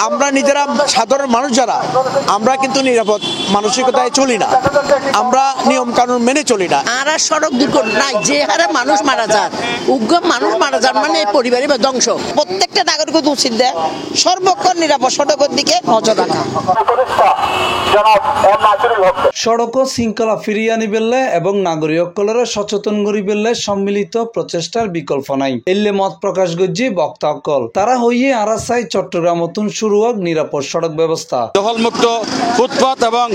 আমরা নিজেরা সাধারণ মানুষ যারা আমরা কিন্তু নিরাপদ মানসিকতায় চলি না, আমরা নিয়ম কানুন মেনে চলি না। আর সড়ক দুর্ঘটনায় যে হারে মানুষ মারা যায়, উগ্র মানুষ মারা যায়, মানে পরিবারের ধ্বংস। প্রত্যেকটা নাগরিক উচিত দেয় সর্বক্ষণ নিরাপদ সড়কের দিকে নজর রাখা। সড়ক শৃঙ্খলা ফিরিয়ে আনিবেলে এবং নাগরিকসকলের সচেতন করিবেলে সম্মিলিত প্রচেষ্টার বিকল্প নাই এলে মত প্রকাশ করছে বক্তাসকল। তারা হইয়ে আরা চাই চট্টগ্রাম নতুন শুরু হোক নিরাপদ সড়ক ব্যবস্থা, দখলমুক্ত ফুটপাত এবং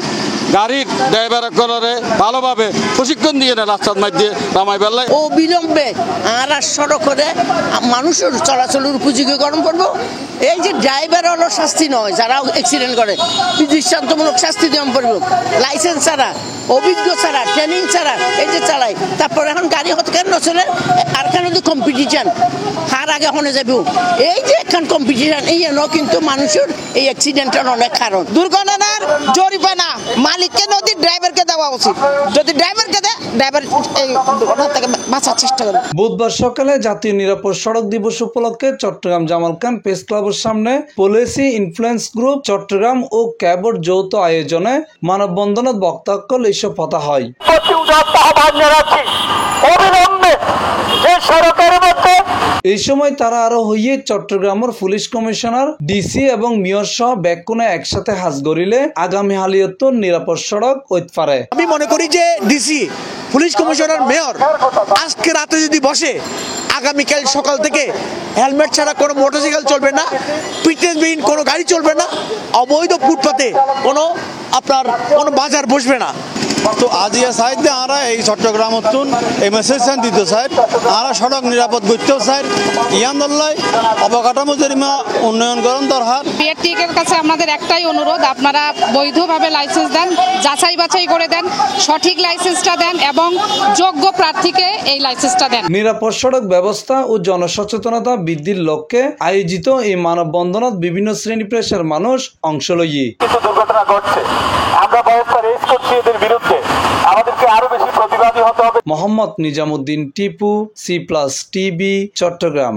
গাড়ি ড্রাইভারসকলরে ভালোভাবে প্রশিক্ষণ দিয়ে না রাস্তার মধ্যে নামাই বেলায় অবিলম্বে আর সড়কে মানুষের চলাচলের উপযোগী গরম করবো। এই যে ড্রাইভার হলো শাস্তি নয়, যারা অ্যাক্সিডেন্ট করে দৃষ্টান্তমূলক শাস্তি দেওয়া পড়ব। লাইসেন্স ছাড়া, অভিজ্ঞ ছাড়া, ট্রেনিং ছাড়া এই যে চালায়, তারপর এখন গাড়ি হতে কেন চলে আর কেন কম্পিটিশন হার আগে হনে যাবে। এই যে এখন কম্পিটিশন এই জন্য কিন্তু মানুষের এই অ্যাক্সিডেন্টের অনেক কারণ। দুর্ঘটনার জরিমানা মালিককে নদী ড্রাইভারকে দেওয়া উচিত। যদি ড্রাইভারকে দেয়, ড্রাইভার এই দুর্ঘটনা থেকে বাঁচার চেষ্টা করে। বুধবার সকালে জাতীয় নিরাপদ সড়ক দিবস উপলক্ষে চট্টগ্রাম জামাল খান প্রেস ক্লাবের সামনে পলিসি ইনফ্লুয়েন্স গ্রুপ চট্টগ্রাম ও ক্যাবর যৌথ আয়োজনে মানববন্ধনত বক্তাসকল এইসব কথা হয়। এই সময় তারা আরো হইয়ে চট্টগ্রামের পুলিশ কমিশনার, ডিসি এবং মেয়র সহ ব্যাকুনে একসাথে হাজ গড়িলে আগামী হালিয়ত নিরাপদ সড়ক হইতে পারে। আমি মনে করি যে ডিসি, পুলিশ কমিশনার, মেয়র আজকে রাতে যদি বসে, আগামীকাল সকাল থেকে হেলমেট ছাড়া কোনো মোটরসাইকেল চলবে না, ফিটনেসবিহীন কোনো গাড়ি চলবে না, অবৈধ ফুটপাতে কোনো বাজার বসবে না। তো আজিয়া সাইডে আমরা এই চট্টগ্রাম নতুন এই মেসেজ দিতে চাই, আমরা সড়ক নিরাপদ করতেও চাই। ইয়ানদল্লাই অবকাঠামো জরিমা উন্নয়ন করণ দরকার। বিআরটিএর কাছে আমাদের একটাই অনুরোধ, আপনারা বৈধভাবে লাইসেন্স দেন, যাচাই বাছাই করে দেন, সঠিক লাইসেন্সটা দেন এবং যোগ্য প্রার্থীকে এই লাইসেন্সটা দেন। নিরাপদ সড়ক ব্যবস্থা ও জনসচেতনতা বৃদ্ধির লক্ষ্যে আয়োজিত এই মানববন্ধনত বিভিন্ন শ্রেণী পেশার মানুষ অংশ লইয়ে। কিছু দুর্ঘটনা ঘটছে, আমরা ব্যবস্থা রেজ করছি এদের বিরুদ্ধে। আমাদেরকে আরো বেশি প্রতিবাদী হতে হবে। Mohammad Nizamuddin Tipu, C+ TV, Chittagong.